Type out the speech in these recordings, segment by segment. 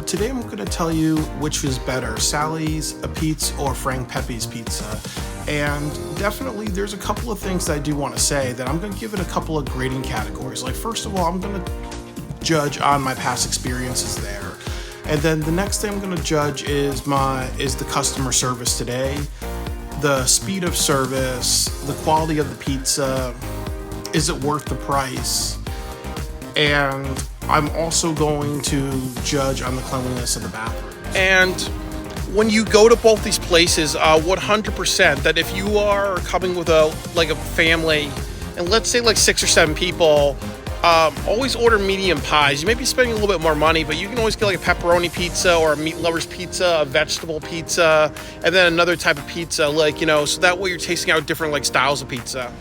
Today I'm going to tell you which is better, Sally's, Apizza, or Frank Pepe's pizza. And definitely there's a couple of things that I do want to say that I'm going to give it a couple of grading categories. Like, first of all, I'm going to judge on my past experiences there. And then the next thing I'm going to judge is the customer service today, the speed of service, the quality of the pizza, is it worth the price? And I'm also going to judge on the cleanliness of the bathroom. And when you go to both these places, 100% that if you are coming with a family, and let's say like 6 or 7 people, always order medium pies. You may be spending a little bit more money, but you can always get like a pepperoni pizza or a meat lover's pizza, a vegetable pizza, and then another type of pizza, so that way you're tasting out different styles of pizza.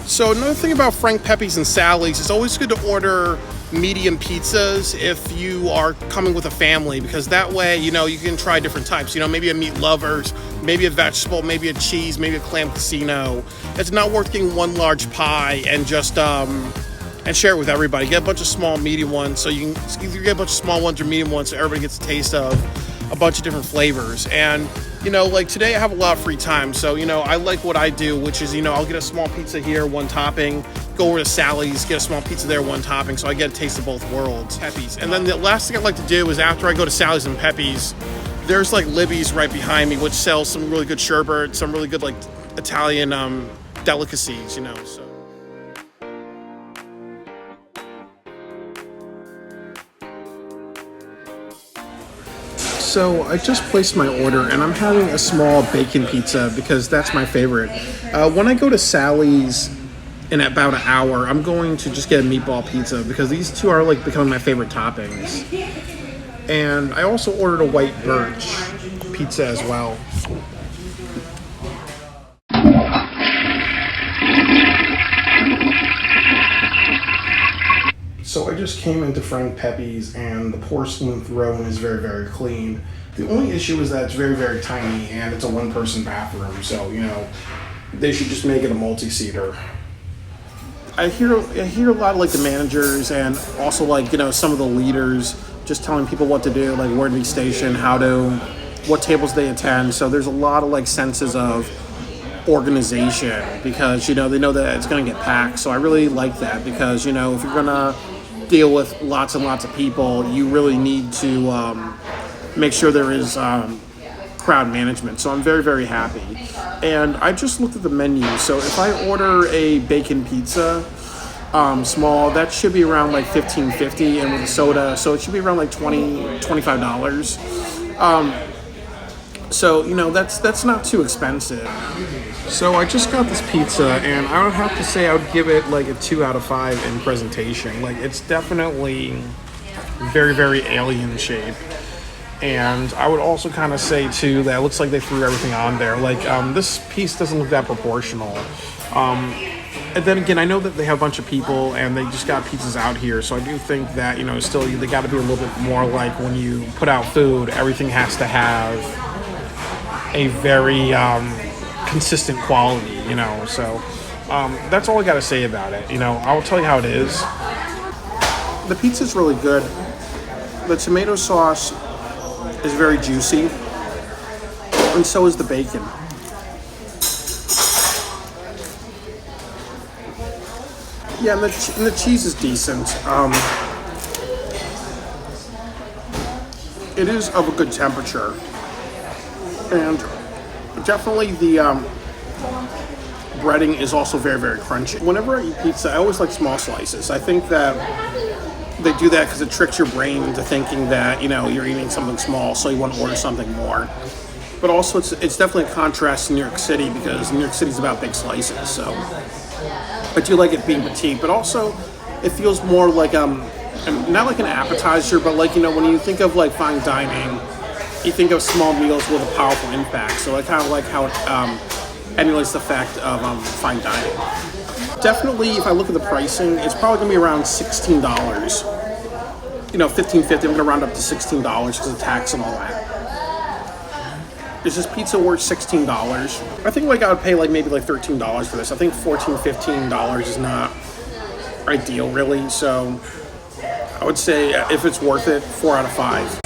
So another thing about Frank Pepe's and Sally's, it's always good to order medium pizzas if you are coming with a family, because that way, you can try different types. Maybe a meat lovers, maybe a vegetable, maybe a cheese, maybe a clam casino. It's not worth getting one large pie and just and share it with everybody. Get a bunch of small, medium ones, so you can either get a bunch of small ones or medium ones, so everybody gets a taste of a bunch of different flavors. And today I have a lot of free time, so I like what I do, which is I'll get a small pizza here, one topping, go over to Sally's, get a small pizza there, one topping, so I get a taste of both worlds. Pepe's. And then the last thing I like to do is, after I go to Sally's and Pepe's, there's Libby's right behind me, which sells some really good sherbet, some really good Italian delicacies, so. So I just placed my order, and I'm having a small bacon pizza because that's my favorite. When I go to Sally's in about an hour, I'm going to just get a meatball pizza because these two are becoming my favorite toppings. And I also ordered a white birch pizza as well. So I just came into Frank Pepe's, and the porcelain throne is very, very clean. The only issue is that it's very, very tiny, and it's a one-person bathroom, so, they should just make it a multi-seater. I hear a lot of the managers and also some of the leaders just telling people what to do, where to be stationed, what tables they attend. So there's a lot of senses of organization because, they know that it's going to get packed. So I really like that because, if you're going to deal with lots and lots of people, you really need to make sure there is crowd management. So I'm very, very happy. And I just looked at the menu. So if I order a bacon pizza, small, that should be around $15.50, and with a soda, so it should be around $25. So that's not too expensive. So I just got this pizza, and I would have to say I would give it a 2 out of 5 in presentation. It's definitely very, very alien shape. And I would also kind of say too that it looks like they threw everything on there. This piece doesn't look that proportional. And then again, I know that they have a bunch of people and they just got pizzas out here, so I do think that still they got to be a little bit more when you put out food, everything has to have a very consistent quality, so that's all I got to say about it. I'll tell you how it is. The pizza's really good. The tomato sauce is very juicy, and so is the bacon. Yeah, and the cheese is decent. It is of a good temperature, and definitely the breading is also very, very crunchy. Whenever I eat pizza, I always like small slices. I think that they do that because it tricks your brain into thinking that you're eating something small, so you want to order something more. But also, it's definitely a contrast to New York City because New York City is about big slices. So I do like it being petite, but also it feels more not like an appetizer, but when you think of fine dining, you think of small meals with a powerful impact. So I kind of like how it emulates the fact of fine dining. Definitely, if I look at the pricing, it's probably going to be around $16. $15.50. I'm going to round up to $16 because of tax and all that. Is this pizza worth $16? I think I would pay maybe $13 for this. I think $14, $15 is not ideal, really. So I would say if it's worth it, 4 out of 5.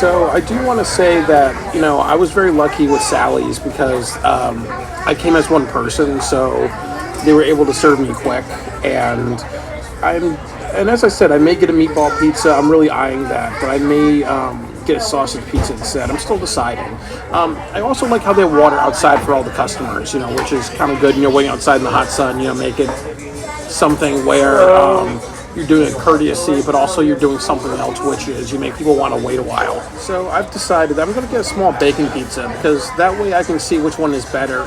So I do want to say that, I was very lucky with Sally's because I came as one person, so they were able to serve me quick. And I'm, and as I said, I may get a meatball pizza. I'm really eyeing that, but I may get a sausage pizza instead. I'm still deciding. I also like how they water outside for all the customers, which is kind of good. Waiting outside in the hot sun, make it something where you're doing a courtesy, but also you're doing something else, which is you make people want to wait a while. So I've decided I'm going to get a small bacon pizza because that way I can see which one is better,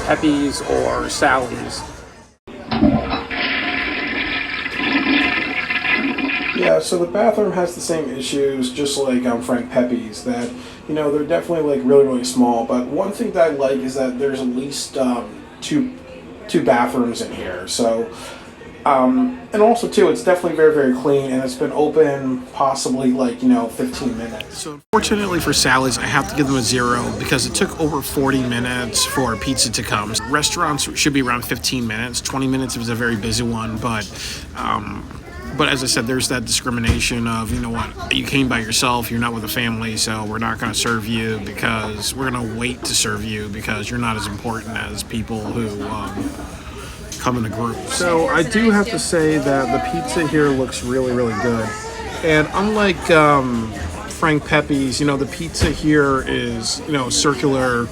Pepe's or Sally's. Yeah, so the bathroom has the same issues, just like Frank Pepe's, that, they're definitely like really, really small. But one thing that I like is that there's at least two bathrooms in here. So, and also too, it's definitely very, very clean, and it's been open possibly like 15 minutes. So unfortunately for Sally's, I have to give them a 0 because it took over 40 minutes for pizza to come. Restaurants should be around 15 minutes, 20 minutes if it's a very busy one, but as I said, there's that discrimination of, you came by yourself, you're not with a family, so we're not going to serve you because we're going to wait to serve you because you're not as important as people who come in a group. So I do have to say that the pizza here looks really, really good. And unlike Frank Pepe's, the pizza here is, circular,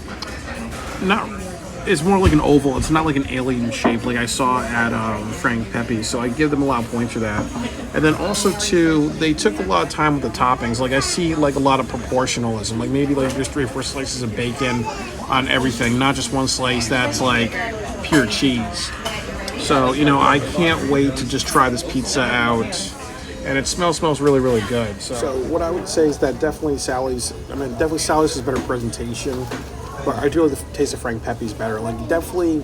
it's more like an oval. It's not like an alien shape like I saw at Frank Pepe's. So I give them a lot of points for that. And then also too, they took a lot of time with the toppings. Like I see like a lot of proportionalism. Like maybe like there's 3 or 4 slices of bacon on everything, not just one slice that's like pure cheese. So I can't wait to just try this pizza out. And it smells really, really good. So what I would say is that definitely Sally's is better presentation. But I do like the taste of Frank Pepe's better. Like definitely,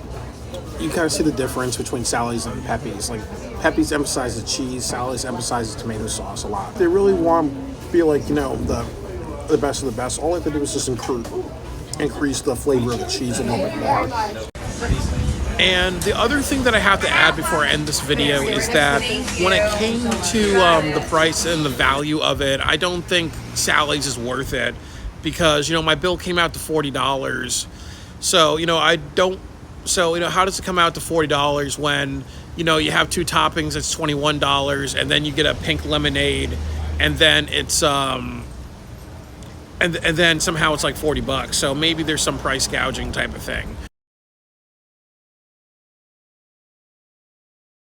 you kind of see the difference between Sally's and Pepe's. Like Pepe's emphasizes cheese, Sally's emphasizes tomato sauce a lot. They really want to be like the best of the best. All I have to do is just increase the flavor of the cheese a little bit more. And the other thing that I have to add before I end this video is that when it came to the price and the value of it, I don't think Sally's is worth it. Because, my bill came out to $40. So, how does it come out to $40 when, you have 2 toppings, it's $21, and then you get a pink lemonade, and then it's, and then somehow it's like $40. So maybe there's some price gouging type of thing.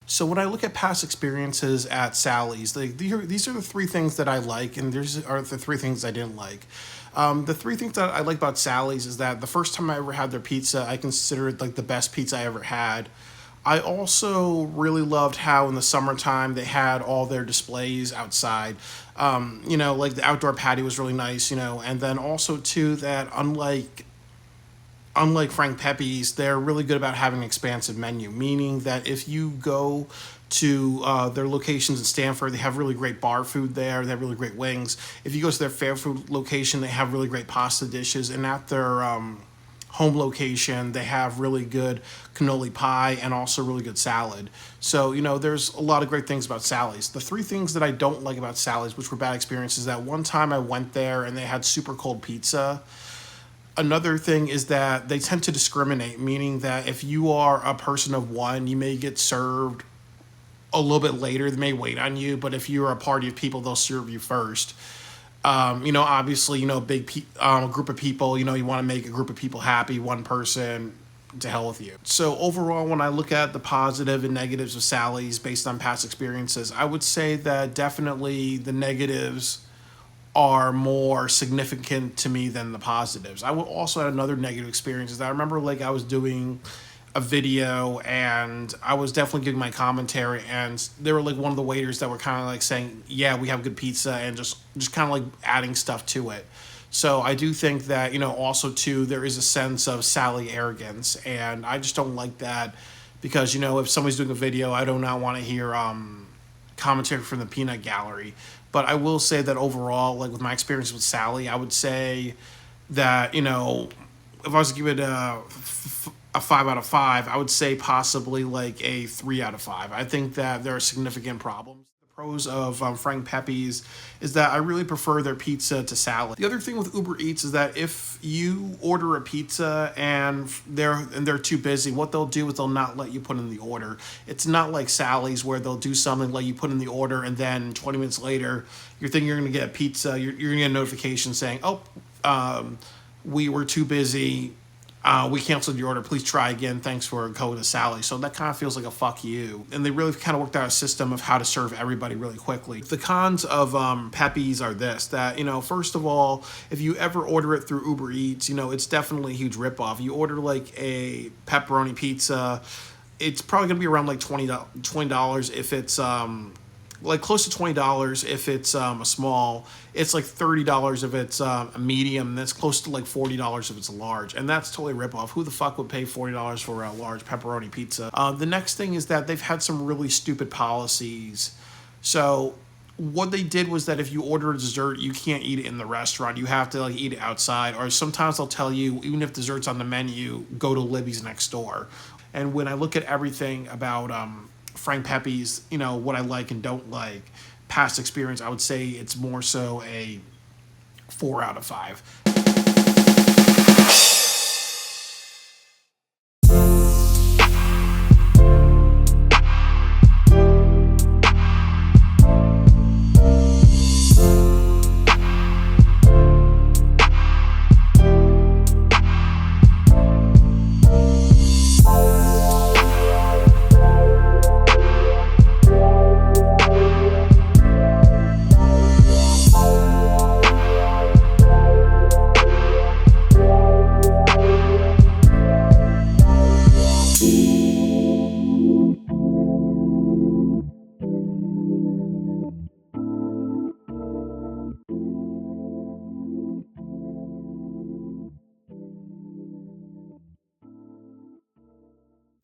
So when I look at past experiences at Sally's, these are the 3 things that I like, and these are the 3 things I didn't like. The 3 things that I like about Sally's is that the first time I ever had their pizza, I consider it like the best pizza I ever had. I also really loved how in the summertime they had all their displays outside. Like the outdoor patio was really nice, and then also too that unlike Frank Pepe's, they're really good about having an expansive menu, meaning that if you go to their locations in Stanford, they have really great bar food there. They have really great wings. If you go to their Fairfield location, they have really great pasta dishes. And at their home location, they have really good cannoli pie and also really good salad. So, there's a lot of great things about Sally's. The 3 things that I don't like about Sally's, which were bad experiences, that one time I went there and they had super cold pizza. Another thing is that they tend to discriminate, meaning that if you are a person of one, you may get served a little bit later. They may wait on you, but if you're a party of people, they'll serve you first. Obviously, a group of people, you want to make a group of people happy, one person, to hell with you. So overall, when I look at the positive and negatives of Sally's based on past experiences, I would say that definitely the negatives are more significant to me than the positives. I will also add another negative experience is that I remember like I was doing a video and I was definitely giving my commentary and they were like one of the waiters that were kind of like saying, yeah, we have good pizza and just kind of like adding stuff to it. So I do think that, also too, there is a sense of Sally arrogance and I just don't like that because, if somebody's doing a video, I do not want to hear commentary from the peanut gallery. But I will say that overall, like with my experience with Sally, I would say that, if I was to give it a 5 out of 5, I would say possibly like a 3 out of 5. I think that there are significant problems. pros of Frank Pepe's is that I really prefer their pizza to salad. The other thing with Uber Eats is that if you order a pizza and they're too busy, what they'll do is they'll not let you put in the order. It's not like Sally's where they'll do something like you put in the order and then 20 minutes later you're thinking you're going to get a pizza. You're going to get a notification saying, "Oh, we were too busy. We canceled your order. Please try again. Thanks for going to Sally." So that kind of feels like a fuck you. And they really kind of worked out a system of how to serve everybody really quickly. The cons of Pepe's are this, that, first of all, if you ever order it through Uber Eats, it's definitely a huge ripoff. You order like a pepperoni pizza, it's probably going to be around like $20 if it's like close to $20 if it's a small. It's like $30 if it's a medium. And that's close to like $40 if it's a large, and that's totally a ripoff. Who the fuck would pay $40 for a large pepperoni pizza? The next thing is that they've had some really stupid policies. So what they did was that if you order a dessert, you can't eat it in the restaurant. You have to like eat it outside, or sometimes they'll tell you even if dessert's on the menu, go to Libby's next door. And when I look at everything about Frank Pepe's, what I like and don't like, past experience, I would say it's more so a 4 out of 5.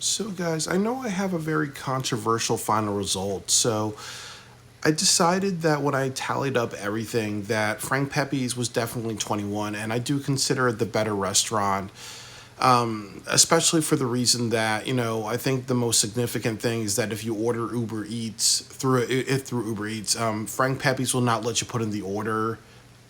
So, guys, I know I have a very controversial final result. So, I decided that when I tallied up everything, that Frank Pepe's was definitely 21, and I do consider it the better restaurant. Especially for the reason that I think the most significant thing is that if you order Uber Eats through Uber Eats, Frank Pepe's will not let you put in the order.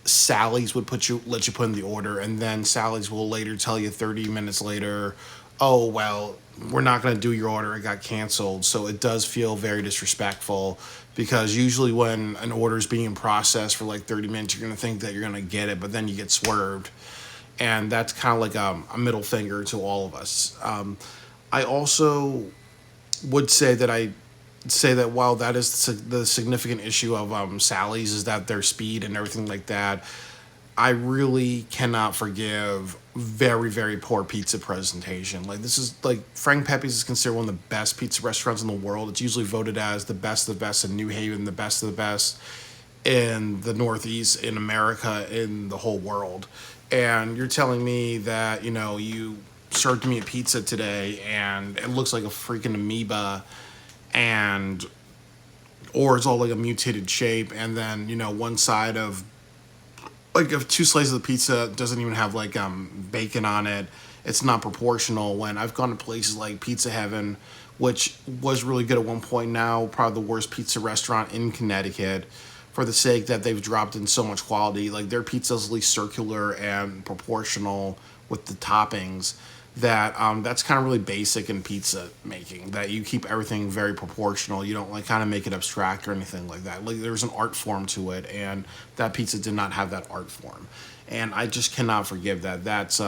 Sally's would let you put in the order, and then Sally's will later tell you 30 minutes later, "Oh well, we're not going to do your order. It got canceled." So it does feel very disrespectful, because usually when an order is being processed for like 30 minutes, you're going to think that you're going to get it, but then you get swerved. And that's kind of like a middle finger to all of us. I also would say that while that is the significant issue of Sally's, is that their speed and everything like that, I really cannot forgive very, very poor pizza presentation. Like, this is like Frank Pepe's is considered one of the best pizza restaurants in the world. It's usually voted as the best of the best in New Haven, the best of the best in the Northeast, in America, in the whole world. And you're telling me that, you served me a pizza today and it looks like a freaking amoeba, and or it's all like a mutated shape, and then one side of like if 2 slices of the pizza doesn't even have like bacon on it. It's not proportional. When I've gone to places like Pizza Heaven, which was really good at one point, now probably the worst pizza restaurant in Connecticut, for the sake that they've dropped in so much quality. Like, their pizza's at least circular and proportional with the toppings. That's kind of really basic in pizza making, that you keep everything very proportional. You don't like kind of make it abstract or anything like that. Like, there's an art form to it, and that pizza did not have that art form, and I just cannot forgive that. That's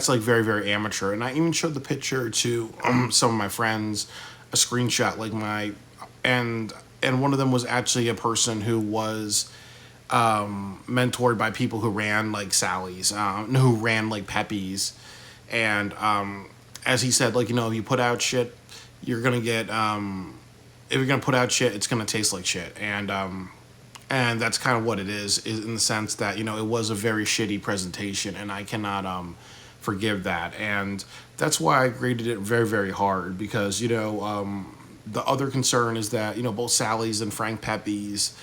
like very, very amateur. And I even showed the picture to some of my friends, a screenshot, like and one of them was actually a person who was mentored by people who ran like Sally's, who ran like Pepe's, and as he said, like, if you put out shit, you're gonna get if you're gonna put out shit, it's gonna taste like shit, and that's kind of what it is in the sense that it was a very shitty presentation, and I cannot forgive that, and that's why I graded it very, very hard, because the other concern is that both Sally's and Frank Pepe's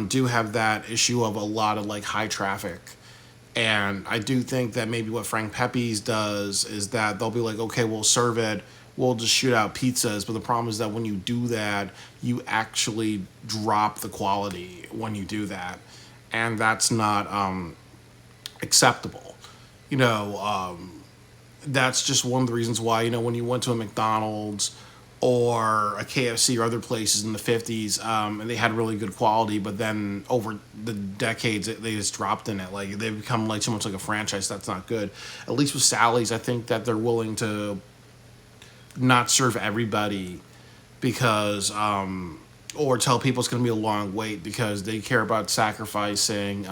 do have that issue of a lot of like high traffic. And I do think that maybe what Frank Pepe's does is that they'll be like, okay, we'll serve it will just shoot out pizzas. But the problem is that when you do that, you actually drop the quality when you do that, and that's not acceptable. You know, that's just one of the reasons why, when you went to a McDonald's or a KFC or other places in the 50s, and they had really good quality, but then over the decades they just dropped in it. Like, they've become like too much like a franchise. That's not good. At least with Sally's, I think that they're willing to not serve everybody because or tell people it's going to be a long wait because they care about sacrificing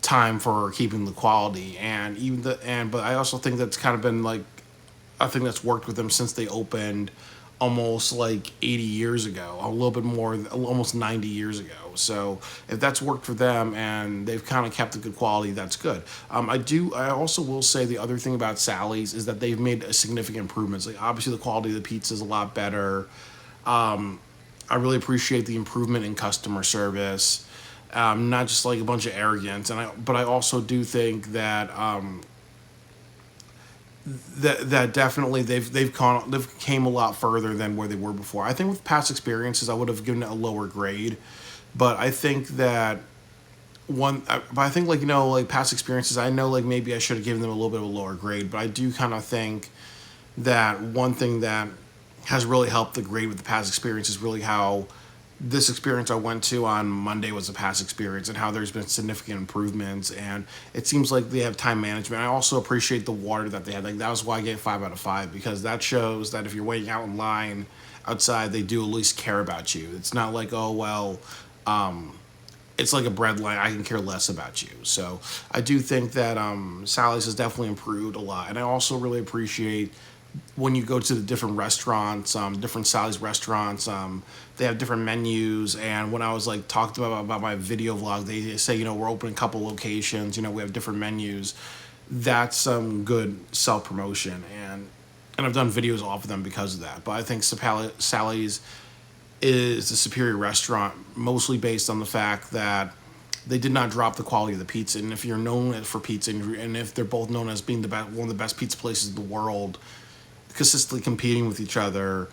time for keeping the quality. And but I also think that's kind of been like a thing that's worked with them since they opened almost like 80 years ago, a little bit more, almost 90 years ago. So if that's worked for them and they've kind of kept a good quality, that's good. I also will say the other thing about Sally's is that they've made significant improvements. Like, obviously the quality of the pizza is a lot better. I really appreciate the improvement in customer service. Not just like a bunch of arrogance, but I also do think that that definitely they've came a lot further than where they were before. I think with past experiences, I would have given it a lower grade, but I think that but I think, like, like past experiences, I know like maybe I should have given them a little bit of a lower grade, but I do kind of think that one thing that has really helped the grade with the past experience is really how this experience I went to on Monday was a past experience and how there's been significant improvements, and it seems like they have time management. I also appreciate the water that they had. Like, that was why I gave 5 out of 5, because that shows that if you're waiting out in line outside, they do at least care about you. It's not like, oh well, it's like a bread line, I can care less about you. So I do think that Sally's has definitely improved a lot, and I also really appreciate when you go to the different restaurants, different Sally's restaurants, they have different menus. And when I was like talking about my video vlog, they say, we're opening a couple locations, we have different menus. That's some good self promotion, and I've done videos off of them because of that. But I think Sally's is a superior restaurant, mostly based on the fact that they did not drop the quality of the pizza. And if you're known for pizza, and if they're both known as being one of the best pizza places in the world, consistently competing with each other,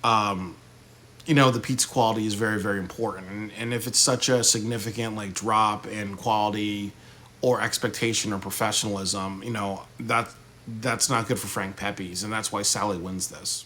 the pizza quality is very, very important. And if it's such a significant like drop in quality or expectation or professionalism, that's not good for Frank Pepe's, and that's why Sally wins this.